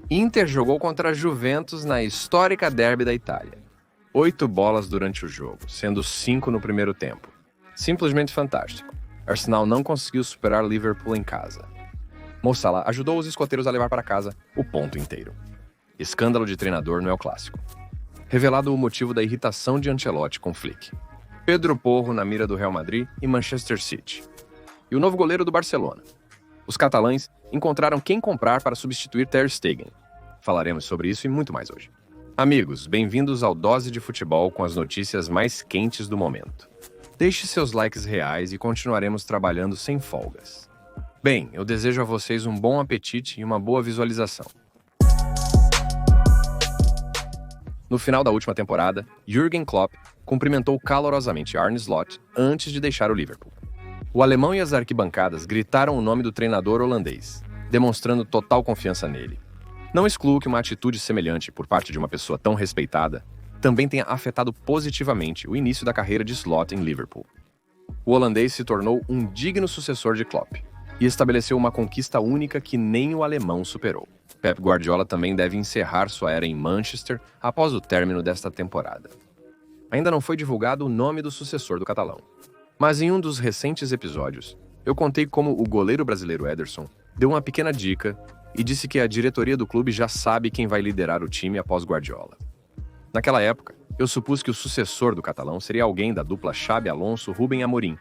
Inter jogou contra a Juventus na histórica derby da Itália. 8 bolas durante o jogo, sendo 5 no primeiro tempo. Simplesmente fantástico. Arsenal não conseguiu superar Liverpool em casa. Mo Salah ajudou os escoteiros a levar para casa o ponto inteiro. Escândalo de treinador não é o clássico. Revelado o motivo da irritação de Ancelotti com Flick. Pedro Porro na mira do Real Madrid e Manchester City. E o novo goleiro do Barcelona. Os catalães encontraram quem comprar para substituir Ter Stegen. Falaremos sobre isso e muito mais hoje. Amigos, bem-vindos ao Dose de Futebol com as notícias mais quentes do momento. Deixe seus likes reais e continuaremos trabalhando sem folgas. Bem, eu desejo a vocês um bom apetite e uma boa visualização. No final da última temporada, Jürgen Klopp cumprimentou calorosamente Arne Slot antes de deixar o Liverpool. O alemão e as arquibancadas gritaram o nome do treinador holandês, demonstrando total confiança nele. Não excluo que uma atitude semelhante por parte de uma pessoa tão respeitada também tenha afetado positivamente o início da carreira de Slot em Liverpool. O holandês se tornou um digno sucessor de Klopp e estabeleceu uma conquista única que nem o alemão superou. Pep Guardiola também deve encerrar sua era em Manchester após o término desta temporada. Ainda não foi divulgado o nome do sucessor do catalão. Mas em um dos recentes episódios, eu contei como o goleiro brasileiro Ederson deu uma pequena dica e disse que a diretoria do clube já sabe quem vai liderar o time após Guardiola. Naquela época, eu supus que o sucessor do catalão seria alguém da dupla Xabi Alonso-Rubem Amorim,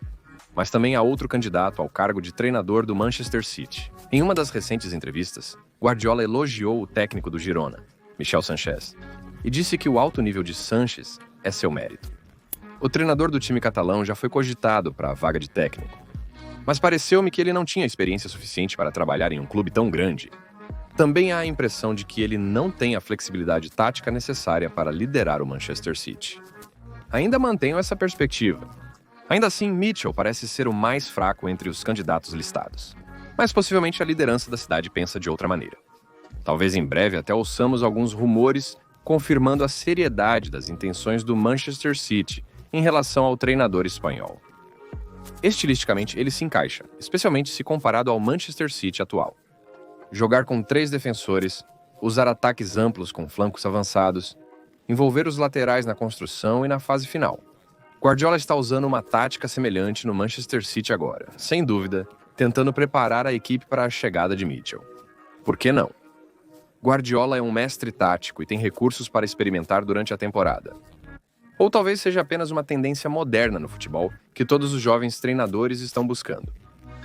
mas também há outro candidato ao cargo de treinador do Manchester City. Em uma das recentes entrevistas, Guardiola elogiou o técnico do Girona, Michel Sanches, e disse que o alto nível de Sanches é seu mérito. O treinador do time catalão já foi cogitado para a vaga de técnico, mas pareceu-me que ele não tinha experiência suficiente para trabalhar em um clube tão grande. Também há a impressão de que ele não tem a flexibilidade tática necessária para liderar o Manchester City. Ainda mantenho essa perspectiva. Ainda assim, Mitchell parece ser o mais fraco entre os candidatos listados, mas possivelmente a liderança da cidade pensa de outra maneira. Talvez em breve até ouçamos alguns rumores confirmando a seriedade das intenções do Manchester City em relação ao treinador espanhol. Estilisticamente, ele se encaixa, especialmente se comparado ao Manchester City atual. Jogar com 3 defensores, usar ataques amplos com flancos avançados, envolver os laterais na construção e na fase final. Guardiola está usando uma tática semelhante no Manchester City agora, sem dúvida, tentando preparar a equipe para a chegada de Mitchell. Por que não? Guardiola é um mestre tático e tem recursos para experimentar durante a temporada. Ou talvez seja apenas uma tendência moderna no futebol que todos os jovens treinadores estão buscando.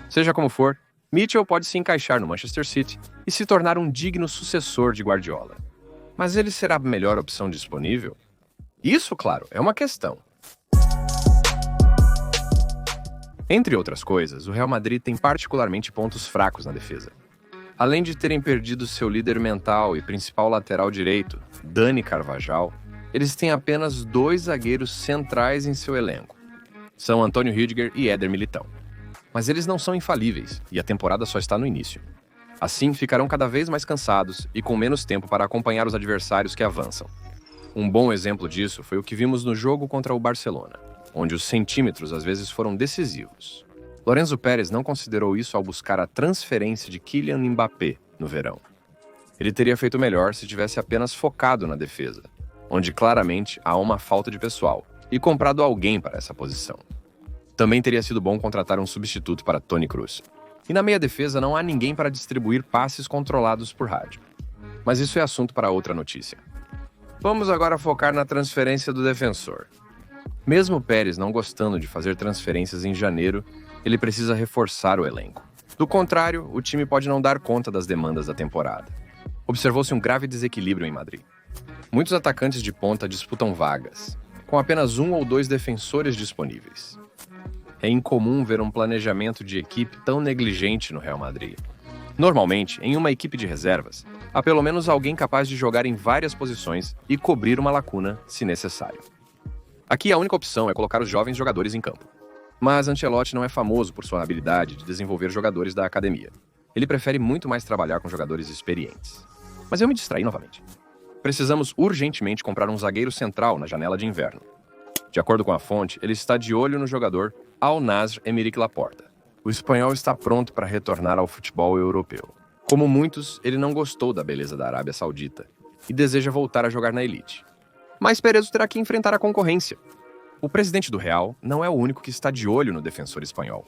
Seja como for, Mitchell pode se encaixar no Manchester City e se tornar um digno sucessor de Guardiola. Mas ele será a melhor opção disponível? Isso, claro, é uma questão. Entre outras coisas, o Real Madrid tem particularmente pontos fracos na defesa. Além de terem perdido seu líder mental e principal lateral direito, Dani Carvajal, eles têm apenas 2 zagueiros centrais em seu elenco. São Antônio Rüdiger e Éder Militão. Mas eles não são infalíveis e a temporada só está no início. Assim, ficarão cada vez mais cansados e com menos tempo para acompanhar os adversários que avançam. Um bom exemplo disso foi o que vimos no jogo contra o Barcelona, onde os centímetros às vezes foram decisivos. Lorenzo Pérez não considerou isso ao buscar a transferência de Kylian Mbappé no verão. Ele teria feito melhor se tivesse apenas focado na defesa, onde claramente há uma falta de pessoal, e comprado alguém para essa posição. Também teria sido bom contratar um substituto para Toni Kroos. E na meia-defesa não há ninguém para distribuir passes controlados por rádio. Mas isso é assunto para outra notícia. Vamos agora focar na transferência do defensor. Mesmo Pérez não gostando de fazer transferências em janeiro, ele precisa reforçar o elenco. Do contrário, o time pode não dar conta das demandas da temporada. Observou-se um grave desequilíbrio em Madrid. Muitos atacantes de ponta disputam vagas, com apenas 1 ou 2 defensores disponíveis. É incomum ver um planejamento de equipe tão negligente no Real Madrid. Normalmente, em uma equipe de reservas, há pelo menos alguém capaz de jogar em várias posições e cobrir uma lacuna, se necessário. Aqui a única opção é colocar os jovens jogadores em campo. Mas Ancelotti não é famoso por sua habilidade de desenvolver jogadores da academia. Ele prefere muito mais trabalhar com jogadores experientes. Mas eu me distraí novamente. Precisamos urgentemente comprar um zagueiro central na janela de inverno. De acordo com a fonte, ele está de olho no jogador Al Nassr Aymeric Laporta. O espanhol está pronto para retornar ao futebol europeu. Como muitos, ele não gostou da beleza da Arábia Saudita e deseja voltar a jogar na elite. Mas Perezo terá que enfrentar a concorrência. O presidente do Real não é o único que está de olho no defensor espanhol.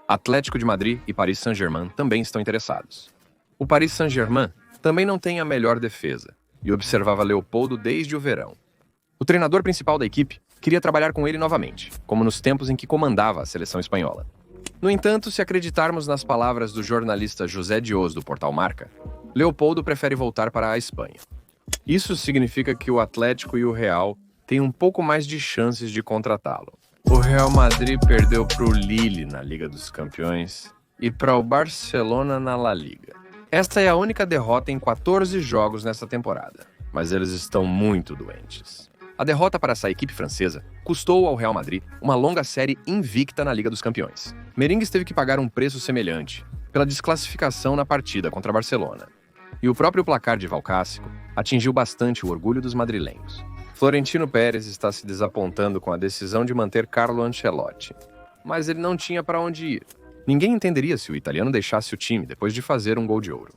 Atlético de Madrid e Paris Saint-Germain também estão interessados. O Paris Saint-Germain também não tem a melhor defesa e observava Leopoldo desde o verão. O treinador principal da equipe queria trabalhar com ele novamente, como nos tempos em que comandava a seleção espanhola. No entanto, se acreditarmos nas palavras do jornalista José Dios do portal Marca, Leopoldo prefere voltar para a Espanha. Isso significa que o Atlético e o Real têm um pouco mais de chances de contratá-lo. O Real Madrid perdeu para o Lille na Liga dos Campeões e para o Barcelona na La Liga. Esta é a única derrota em 14 jogos nessa temporada, mas eles estão muito doentes. A derrota para essa equipe francesa custou ao Real Madrid uma longa série invicta na Liga dos Campeões. Merengues teve que pagar um preço semelhante pela desclassificação na partida contra Barcelona. E o próprio placar de Valcácico atingiu bastante o orgulho dos madrilenhos. Florentino Pérez está se desapontando com a decisão de manter Carlo Ancelotti, mas ele não tinha para onde ir. Ninguém entenderia se o italiano deixasse o time depois de fazer um gol de ouro.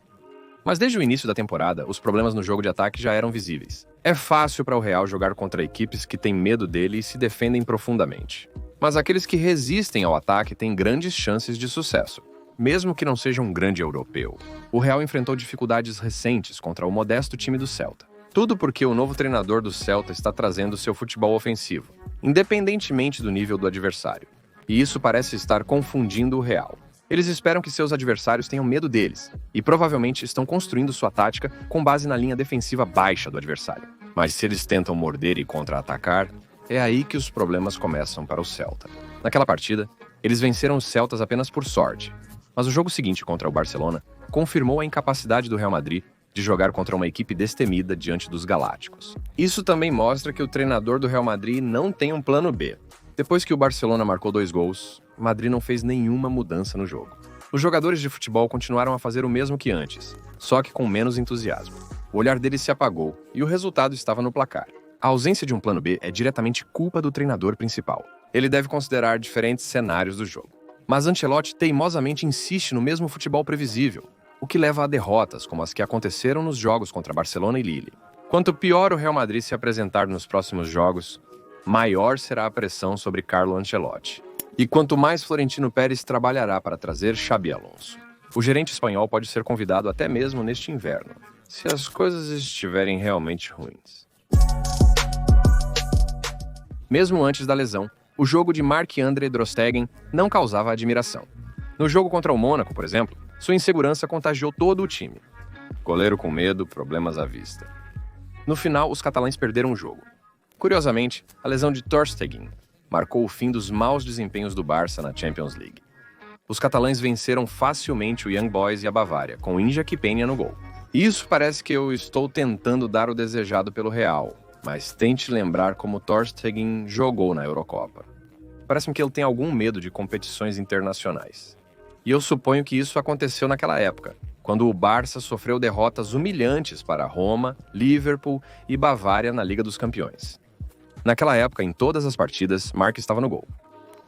Mas desde o início da temporada, os problemas no jogo de ataque já eram visíveis. É fácil para o Real jogar contra equipes que têm medo dele e se defendem profundamente. Mas aqueles que resistem ao ataque têm grandes chances de sucesso, mesmo que não seja um grande europeu. O Real enfrentou dificuldades recentes contra o modesto time do Celta. Tudo porque o novo treinador do Celta está trazendo seu futebol ofensivo, independentemente do nível do adversário. E isso parece estar confundindo o Real. Eles esperam que seus adversários tenham medo deles e provavelmente estão construindo sua tática com base na linha defensiva baixa do adversário. Mas se eles tentam morder e contra-atacar, é aí que os problemas começam para o Celta. Naquela partida, eles venceram os celtas apenas por sorte. Mas o jogo seguinte contra o Barcelona confirmou a incapacidade do Real Madrid de jogar contra uma equipe destemida diante dos galácticos. Isso também mostra que o treinador do Real Madrid não tem um plano B. Depois que o Barcelona marcou 2 gols, Madrid não fez nenhuma mudança no jogo. Os jogadores de futebol continuaram a fazer o mesmo que antes, só que com menos entusiasmo. O olhar deles se apagou e o resultado estava no placar. A ausência de um plano B é diretamente culpa do treinador principal. Ele deve considerar diferentes cenários do jogo. Mas Ancelotti teimosamente insiste no mesmo futebol previsível, o que leva a derrotas como as que aconteceram nos jogos contra Barcelona e Lille. Quanto pior o Real Madrid se apresentar nos próximos jogos, maior será a pressão sobre Carlo Ancelotti. E quanto mais Florentino Pérez trabalhará para trazer Xabi Alonso. O gerente espanhol pode ser convidado até mesmo neste inverno, se as coisas estiverem realmente ruins. Mesmo antes da lesão, o jogo de Marc-André ter Stegen não causava admiração. No jogo contra o Mônaco, por exemplo, sua insegurança contagiou todo o time. Goleiro com medo, problemas à vista. No final, os catalães perderam o jogo. Curiosamente, a lesão de ter Stegen marcou o fim dos maus desempenhos do Barça na Champions League. Os catalães venceram facilmente o Young Boys e a Bavária, com Injaki Peña no gol. Isso parece que eu estou tentando dar o desejado pelo Real, mas tente lembrar como ter Stegen jogou na Eurocopa. Parece-me que ele tem algum medo de competições internacionais. E eu suponho que isso aconteceu naquela época, quando o Barça sofreu derrotas humilhantes para Roma, Liverpool e Bavária na Liga dos Campeões. Naquela época, em todas as partidas, Marc estava no gol.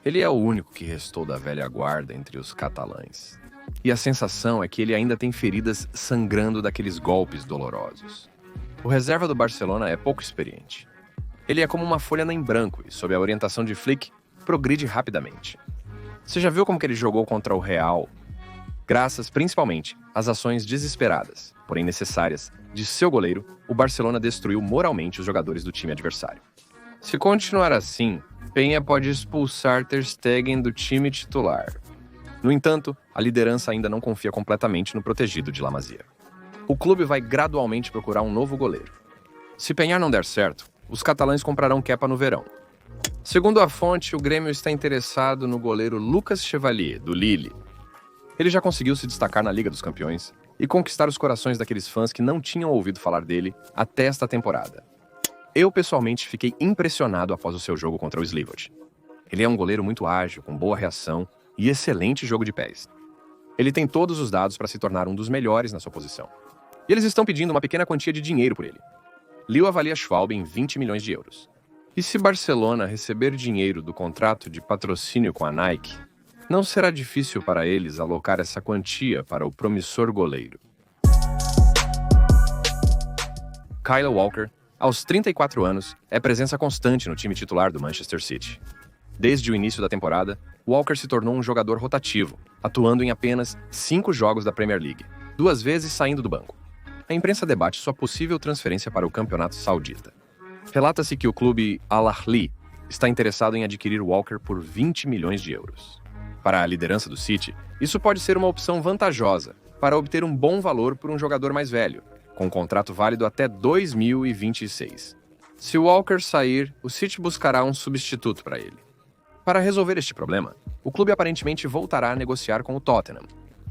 Ele é o único que restou da velha guarda entre os catalães. E a sensação é que ele ainda tem feridas sangrando daqueles golpes dolorosos. O reserva do Barcelona é pouco experiente. Ele é como uma folha em branco e, sob a orientação de Flick, progride rapidamente. Você já viu como que ele jogou contra o Real? Graças, principalmente, às ações desesperadas, porém necessárias, de seu goleiro, o Barcelona destruiu moralmente os jogadores do time adversário. Se continuar assim, Peña pode expulsar ter Stegen do time titular. No entanto, a liderança ainda não confia completamente no protegido de La Masia. O clube vai gradualmente procurar um novo goleiro. Se Peña não der certo, os catalães comprarão Kepa no verão. Segundo a fonte, o Grêmio está interessado no goleiro Lucas Chevalier, do Lille. Ele já conseguiu se destacar na Liga dos Campeões e conquistar os corações daqueles fãs que não tinham ouvido falar dele até esta temporada. Eu, pessoalmente, fiquei impressionado após o seu jogo contra o Slivot. Ele é um goleiro muito ágil, com boa reação e excelente jogo de pés. Ele tem todos os dados para se tornar um dos melhores na sua posição. E eles estão pedindo uma pequena quantia de dinheiro por ele. Lille avalia Schwalbe em 20 milhões de euros. E se Barcelona receber dinheiro do contrato de patrocínio com a Nike, não será difícil para eles alocar essa quantia para o promissor goleiro. Kyle Walker, aos 34 anos, é presença constante no time titular do Manchester City. Desde o início da temporada, Walker se tornou um jogador rotativo, atuando em apenas 5 jogos da Premier League, 2 vezes saindo do banco. A imprensa debate sua possível transferência para o campeonato saudita. Relata-se que o clube Al Ahly está interessado em adquirir Walker por 20 milhões de euros. Para a liderança do City, isso pode ser uma opção vantajosa para obter um bom valor por um jogador mais velho, com um contrato válido até 2026. Se Walker sair, o City buscará um substituto para ele. Para resolver este problema, o clube aparentemente voltará a negociar com o Tottenham,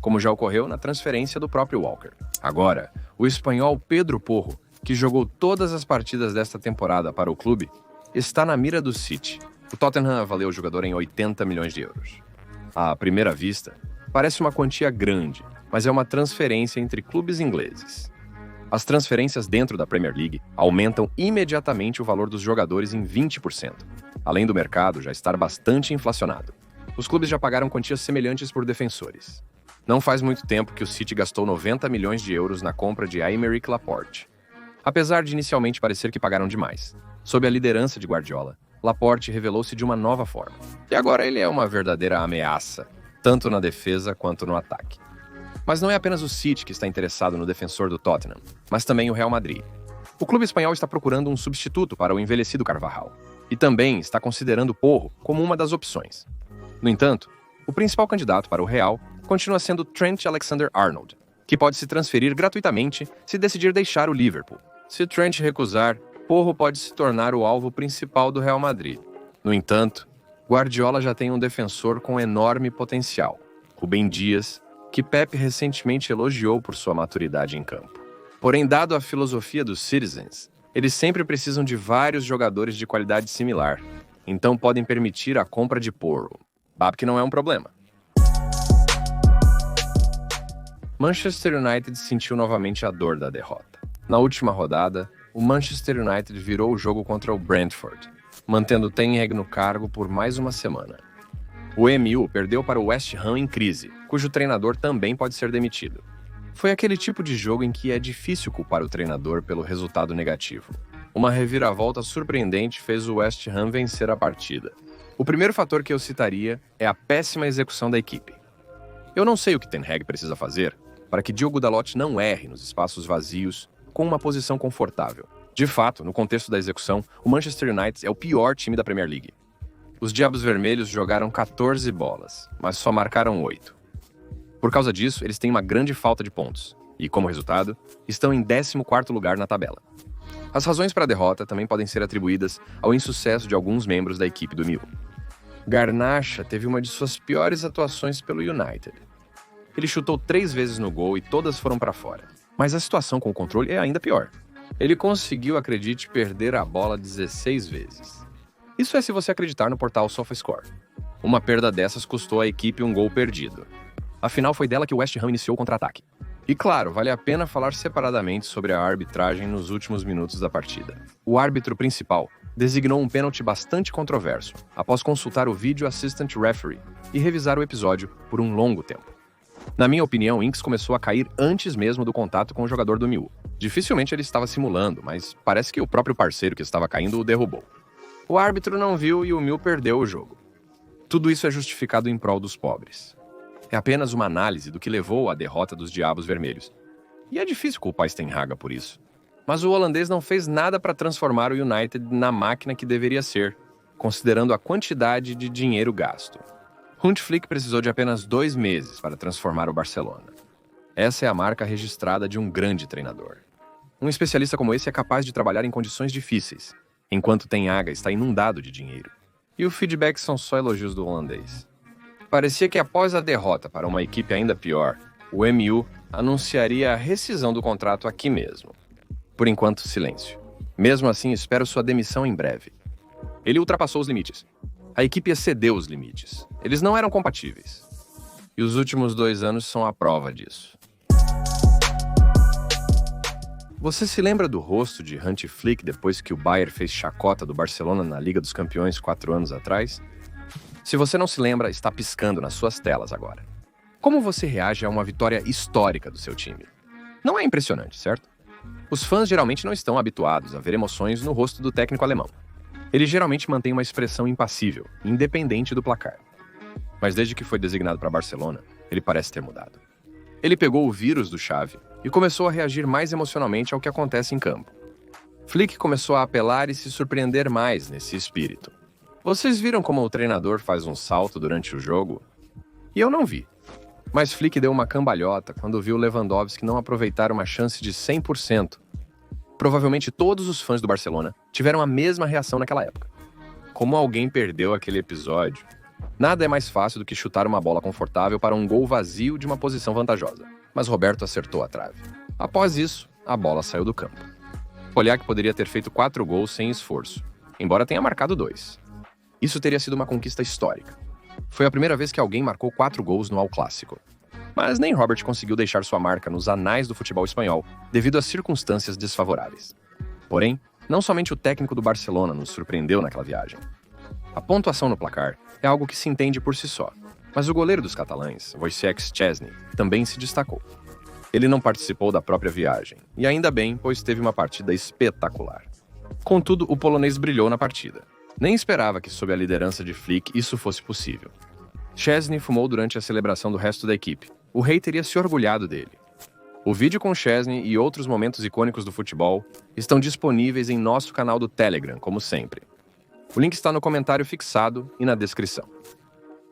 como já ocorreu na transferência do próprio Walker. Agora, o espanhol Pedro Porro, que jogou todas as partidas desta temporada para o clube, está na mira do City. O Tottenham avaliou o jogador em 80 milhões de euros. À primeira vista, parece uma quantia grande, mas é uma transferência entre clubes ingleses. As transferências dentro da Premier League aumentam imediatamente o valor dos jogadores em 20%, além do mercado já estar bastante inflacionado. Os clubes já pagaram quantias semelhantes por defensores. Não faz muito tempo que o City gastou 90 milhões de euros na compra de Aymeric Laporte. Apesar de inicialmente parecer que pagaram demais, sob a liderança de Guardiola, Laporte revelou-se de uma nova forma. E agora ele é uma verdadeira ameaça, tanto na defesa quanto no ataque. Mas não é apenas o City que está interessado no defensor do Tottenham, mas também o Real Madrid. O clube espanhol está procurando um substituto para o envelhecido Carvajal, e também está considerando Porro como uma das opções. No entanto, o principal candidato para o Real continua sendo Trent Alexander-Arnold, que pode se transferir gratuitamente se decidir deixar o Liverpool. Se Trent recusar, Porro pode se tornar o alvo principal do Real Madrid. No entanto, Guardiola já tem um defensor com enorme potencial, Rubem Dias, que Pep recentemente elogiou por sua maturidade em campo. Porém, dado a filosofia dos Citizens, eles sempre precisam de vários jogadores de qualidade similar, então podem permitir a compra de Porro. Sabe que não é um problema. Manchester United sentiu novamente a dor da derrota. Na última rodada, o Manchester United virou o jogo contra o Brentford, mantendo Ten Hag no cargo por mais uma semana. O MU perdeu para o West Ham em crise, cujo treinador também pode ser demitido. Foi aquele tipo de jogo em que é difícil culpar o treinador pelo resultado negativo. Uma reviravolta surpreendente fez o West Ham vencer a partida. O primeiro fator que eu citaria é a péssima execução da equipe. Eu não sei o que Ten Hag precisa fazer para que Diogo Dalot não erre nos espaços vazios com uma posição confortável. De fato, no contexto da execução, o Manchester United é o pior time da Premier League. Os Diabos Vermelhos jogaram 14 bolas, mas só marcaram 8. Por causa disso, eles têm uma grande falta de pontos e, como resultado, estão em 14º lugar na tabela. As razões para a derrota também podem ser atribuídas ao insucesso de alguns membros da equipe do MU. Garnacha teve uma de suas piores atuações pelo United. Ele chutou 3 vezes no gol e todas foram para fora. Mas a situação com o controle é ainda pior. Ele conseguiu, acredite, perder a bola 16 vezes. Isso é se você acreditar no portal SofaScore. Uma perda dessas custou à equipe um gol perdido. Afinal, foi dela que o West Ham iniciou o contra-ataque. E claro, vale a pena falar separadamente sobre a arbitragem nos últimos minutos da partida. O árbitro principal designou um pênalti bastante controverso, após consultar o Video Assistant Referee e revisar o episódio por um longo tempo. Na minha opinião, Inks começou a cair antes mesmo do contato com o jogador do MU. Dificilmente ele estava simulando, mas parece que o próprio parceiro que estava caindo o derrubou. O árbitro não viu e o MU perdeu o jogo. Tudo isso é justificado em prol dos pobres. É apenas uma análise do que levou à derrota dos Diabos Vermelhos. E é difícil culpar Ten Hag por isso. Mas o holandês não fez nada para transformar o United na máquina que deveria ser, considerando a quantidade de dinheiro gasto. Huntflick precisou de apenas 2 meses para transformar o Barcelona. Essa é a marca registrada de um grande treinador. Um especialista como esse é capaz de trabalhar em condições difíceis, enquanto Ten Hag está inundado de dinheiro. E o feedback são só elogios do holandês. Parecia que após a derrota para uma equipe ainda pior, o MU anunciaria a rescisão do contrato aqui mesmo. Por enquanto, silêncio. Mesmo assim, espero sua demissão em breve. Ele ultrapassou os limites. A equipe excedeu os limites. Eles não eram compatíveis. E os últimos 2 anos são a prova disso. Você se lembra do rosto de Hansi Flick depois que o Bayern fez chacota do Barcelona na Liga dos Campeões 4 anos atrás? Se você não se lembra, está piscando nas suas telas agora. Como você reage a uma vitória histórica do seu time? Não é impressionante, certo? Os fãs geralmente não estão habituados a ver emoções no rosto do técnico alemão. Ele geralmente mantém uma expressão impassível, independente do placar. Mas desde que foi designado para Barcelona, ele parece ter mudado. Ele pegou o vírus do Xavi e começou a reagir mais emocionalmente ao que acontece em campo. Flick começou a apelar e se surpreender mais nesse espírito. Vocês viram como o treinador faz um salto durante o jogo? E eu não vi. Mas Flick deu uma cambalhota quando viu Lewandowski não aproveitar uma chance de 100%. Provavelmente todos os fãs do Barcelona tiveram a mesma reação naquela época. Como alguém perdeu aquele episódio? Nada é mais fácil do que chutar uma bola confortável para um gol vazio de uma posição vantajosa. Mas Roberto acertou a trave. Após isso, a bola saiu do campo. Polhack poderia ter feito 4 gols sem esforço, embora tenha marcado 2. Isso teria sido uma conquista histórica. Foi a primeira vez que alguém marcou 4 gols no All Clássico. Mas nem Robert conseguiu deixar sua marca nos anais do futebol espanhol devido às circunstâncias desfavoráveis. Porém, não somente o técnico do Barcelona nos surpreendeu naquela viagem. A pontuação no placar é algo que se entende por si só, mas o goleiro dos catalães, Wojciech Szczesny, também se destacou. Ele não participou da própria viagem, e ainda bem, pois teve uma partida espetacular. Contudo, o polonês brilhou na partida. Nem esperava que, sob a liderança de Flick, isso fosse possível. Szczesny fumou durante a celebração do resto da equipe. O rei teria se orgulhado dele. O vídeo com Szczesny e outros momentos icônicos do futebol estão disponíveis em nosso canal do Telegram, como sempre. O link está no comentário fixado e na descrição.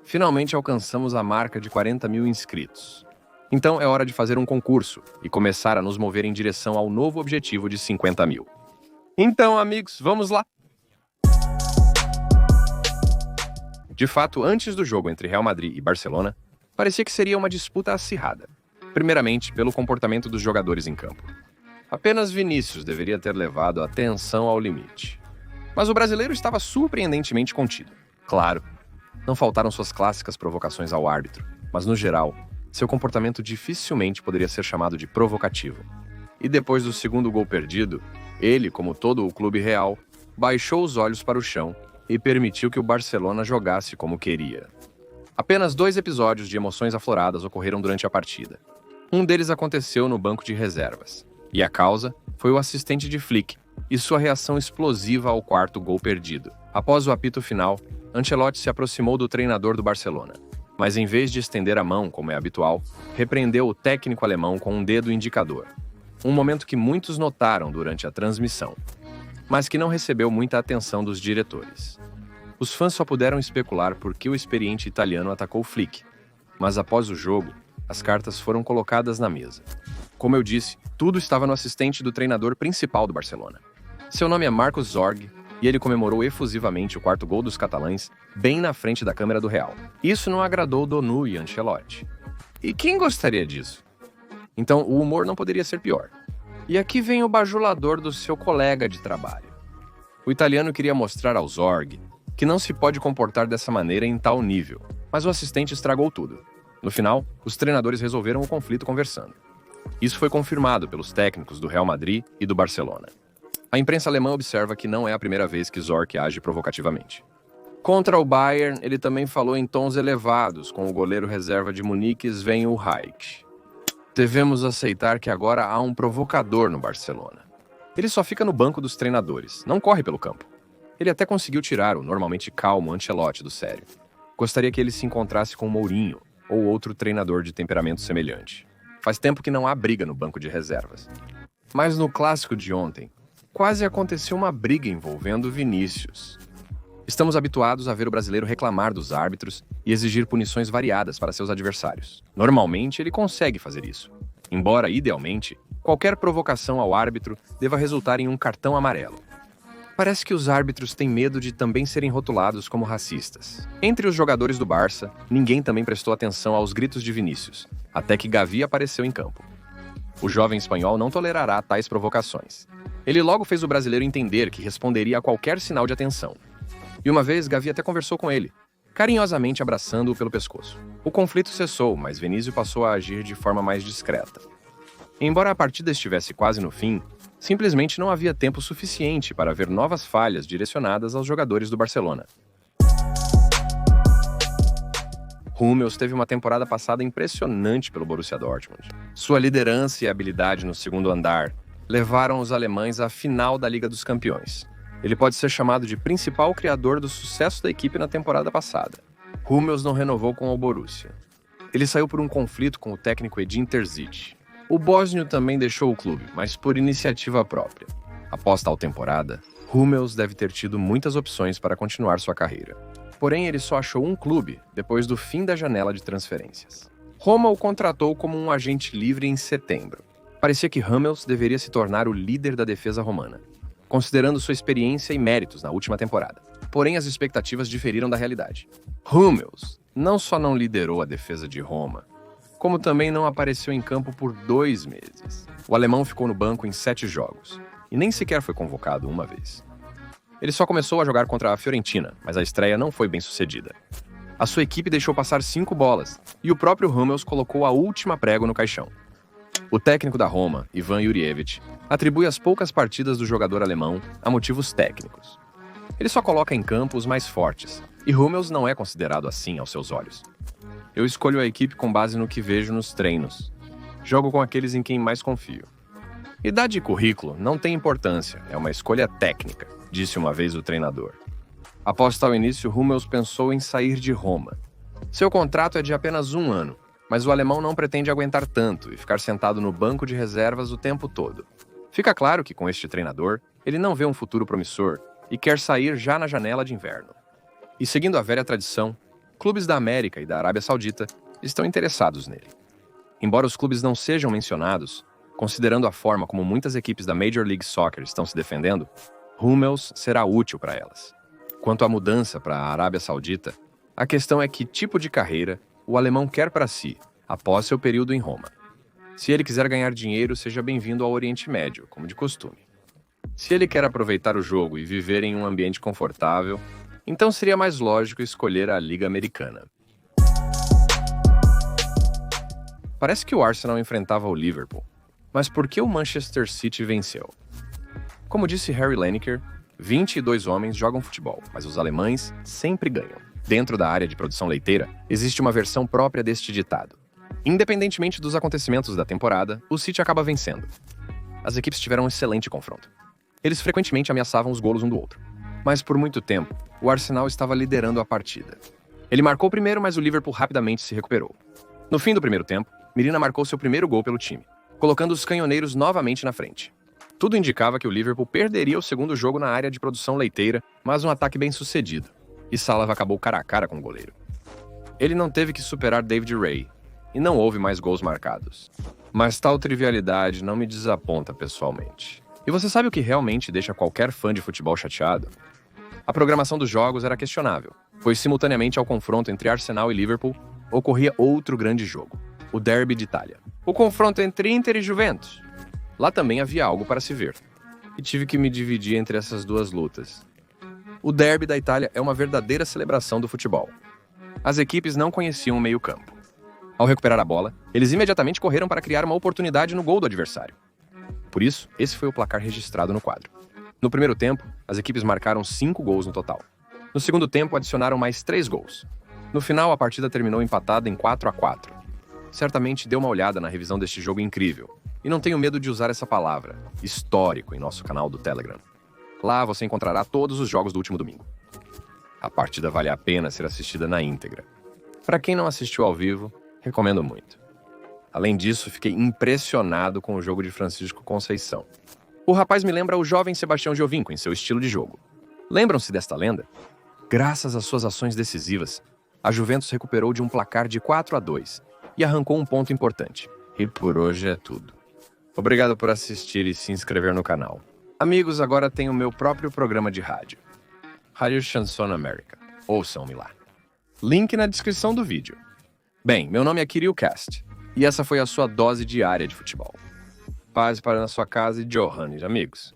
Finalmente alcançamos a marca de 40 mil inscritos. Então é hora de fazer um concurso e começar a nos mover em direção ao novo objetivo de 50 mil. Então, amigos, vamos lá! De fato, antes do jogo entre Real Madrid e Barcelona, parecia que seria uma disputa acirrada. Primeiramente, pelo comportamento dos jogadores em campo. Apenas Vinícius deveria ter levado a tensão ao limite. Mas o brasileiro estava surpreendentemente contido. Claro, não faltaram suas clássicas provocações ao árbitro, mas no geral, seu comportamento dificilmente poderia ser chamado de provocativo. E depois do segundo gol perdido, ele, como todo o clube real, baixou os olhos para o chão e permitiu que o Barcelona jogasse como queria. Apenas 2 episódios de emoções afloradas ocorreram durante a partida. Um deles aconteceu no banco de reservas. E a causa foi o assistente de Flick e sua reação explosiva ao 4º gol perdido. Após o apito final, Ancelotti se aproximou do treinador do Barcelona, mas em vez de estender a mão, como é habitual, repreendeu o técnico alemão com um dedo indicador. Um momento que muitos notaram durante a transmissão, mas que não recebeu muita atenção dos diretores. Os fãs só puderam especular por que o experiente italiano atacou Flick, mas após o jogo, as cartas foram colocadas na mesa. Como eu disse, tudo estava no assistente do treinador principal do Barcelona. Seu nome é Marcos Zorg, e ele comemorou efusivamente o 4º gol dos catalães bem na frente da câmera do Real. Isso não agradou Donu e Ancelotti. E quem gostaria disso? Então, o humor não poderia ser pior. E aqui vem o bajulador do seu colega de trabalho. O italiano queria mostrar ao Zorg que não se pode comportar dessa maneira em tal nível, mas o assistente estragou tudo. No final, os treinadores resolveram o conflito conversando. Isso foi confirmado pelos técnicos do Real Madrid e do Barcelona. A imprensa alemã observa que não é a primeira vez que Zorc age provocativamente. Contra o Bayern, ele também falou em tons elevados com o goleiro reserva de Munique, Sven Ulreich. Devemos aceitar que agora há um provocador no Barcelona. Ele só fica no banco dos treinadores, não corre pelo campo. Ele até conseguiu tirar o normalmente calmo Ancelotti do sério. Gostaria que ele se encontrasse com Mourinho ou outro treinador de temperamento semelhante. Faz tempo que não há briga no banco de reservas. Mas no clássico de ontem, quase aconteceu uma briga envolvendo Vinícius. Estamos habituados a ver o brasileiro reclamar dos árbitros e exigir punições variadas para seus adversários. Normalmente, ele consegue fazer isso. Embora, idealmente, qualquer provocação ao árbitro deva resultar em um cartão amarelo. Parece que os árbitros têm medo de também serem rotulados como racistas. Entre os jogadores do Barça, ninguém também prestou atenção aos gritos de Vinícius, até que Gavi apareceu em campo. O jovem espanhol não tolerará tais provocações. Ele logo fez o brasileiro entender que responderia a qualquer sinal de atenção. E uma vez, Gavi até conversou com ele, carinhosamente abraçando-o pelo pescoço. O conflito cessou, mas Vinícius passou a agir de forma mais discreta. Embora a partida estivesse quase no fim, simplesmente não havia tempo suficiente para ver novas falhas direcionadas aos jogadores do Barcelona. Hummels teve uma temporada passada impressionante pelo Borussia Dortmund. Sua liderança e habilidade no segundo andar levaram os alemães à final da Liga dos Campeões. Ele pode ser chamado de principal criador do sucesso da equipe na temporada passada. Hummels não renovou com o Borussia. Ele saiu por um conflito com o técnico Edin Terzic. O bósnio também deixou o clube, mas por iniciativa própria. Após tal temporada, Hummels deve ter tido muitas opções para continuar sua carreira. Porém, ele só achou um clube depois do fim da janela de transferências. Roma o contratou como um agente livre em setembro. Parecia que Hummels deveria se tornar o líder da defesa romana, considerando sua experiência e méritos na última temporada. Porém, as expectativas diferiram da realidade. Hummels não só não liderou a defesa de Roma, como também não apareceu em campo por 2 meses. O alemão ficou no banco em 7 jogos, e nem sequer foi convocado uma vez. Ele só começou a jogar contra a Fiorentina, mas a estreia não foi bem sucedida. A sua equipe deixou passar 5 bolas, e o próprio Hummels colocou a última prego no caixão. O técnico da Roma, Ivan Jurjevic, atribui as poucas partidas do jogador alemão a motivos técnicos. Ele só coloca em campo os mais fortes, e Hummels não é considerado assim aos seus olhos. Eu escolho a equipe com base no que vejo nos treinos. Jogo com aqueles em quem mais confio. Idade e currículo não tem importância, é uma escolha técnica, disse uma vez o treinador. Após tal início, Hummels pensou em sair de Roma. Seu contrato é de apenas 1 ano, mas o alemão não pretende aguentar tanto e ficar sentado no banco de reservas o tempo todo. Fica claro que com este treinador, ele não vê um futuro promissor e quer sair já na janela de inverno. E seguindo a velha tradição, clubes da América e da Arábia Saudita estão interessados nele. Embora os clubes não sejam mencionados, considerando a forma como muitas equipes da Major League Soccer estão se defendendo, Hummels será útil para elas. Quanto à mudança para a Arábia Saudita, a questão é que tipo de carreira o alemão quer para si, após seu período em Roma. Se ele quiser ganhar dinheiro, seja bem-vindo ao Oriente Médio, como de costume. Se ele quer aproveitar o jogo e viver em um ambiente confortável, então seria mais lógico escolher a Liga Americana. Parece que o Arsenal enfrentava o Liverpool, mas por que o Manchester City venceu? Como disse Harry Lineker, 22 homens jogam futebol, mas os alemães sempre ganham. Dentro da área de produção leiteira, existe uma versão própria deste ditado. Independentemente dos acontecimentos da temporada, o City acaba vencendo. As equipes tiveram um excelente confronto. Eles frequentemente ameaçavam os golos um do outro. Mas por muito tempo, o Arsenal estava liderando a partida. Ele marcou primeiro, mas o Liverpool rapidamente se recuperou. No fim do primeiro tempo, Mirina marcou seu primeiro gol pelo time, colocando os canhoneiros novamente na frente. Tudo indicava que o Liverpool perderia o segundo jogo na área de produção leiteira, mas um ataque bem sucedido. E Salah acabou cara a cara com o goleiro. Ele não teve que superar David Ray, e não houve mais gols marcados. Mas tal trivialidade não me desaponta pessoalmente. E você sabe o que realmente deixa qualquer fã de futebol chateado? A programação dos jogos era questionável, pois simultaneamente ao confronto entre Arsenal e Liverpool, ocorria outro grande jogo, o Derby de Itália. O confronto entre Inter e Juventus. Lá também havia algo para se ver, e tive que me dividir entre essas duas lutas. O Derby da Itália é uma verdadeira celebração do futebol. As equipes não conheciam o meio-campo. Ao recuperar a bola, eles imediatamente correram para criar uma oportunidade no gol do adversário. Por isso, esse foi o placar registrado no quadro. No primeiro tempo, as equipes marcaram 5 gols no total. No segundo tempo, adicionaram mais 3 gols. No final, a partida terminou empatada em 4-4. Certamente dê uma olhada na revisão deste jogo incrível. E não tenho medo de usar essa palavra, histórico, em nosso canal do Telegram. Lá você encontrará todos os jogos do último domingo. A partida vale a pena ser assistida na íntegra. Para quem não assistiu ao vivo, recomendo muito. Além disso, fiquei impressionado com o jogo de Francisco Conceição. O rapaz me lembra o jovem Sebastião Giovinco em seu estilo de jogo. Lembram-se desta lenda? Graças às suas ações decisivas, a Juventus recuperou de um placar de 4-2 e arrancou um ponto importante. E por hoje é tudo. Obrigado por assistir e se inscrever no canal. Amigos, agora tenho o meu próprio programa de rádio. Rádio Chanson América. Ouçam-me lá. Link na descrição do vídeo. Bem, meu nome é KiryuCast, e essa foi a sua dose diária de futebol. Paz para na sua casa e Johannes, amigos.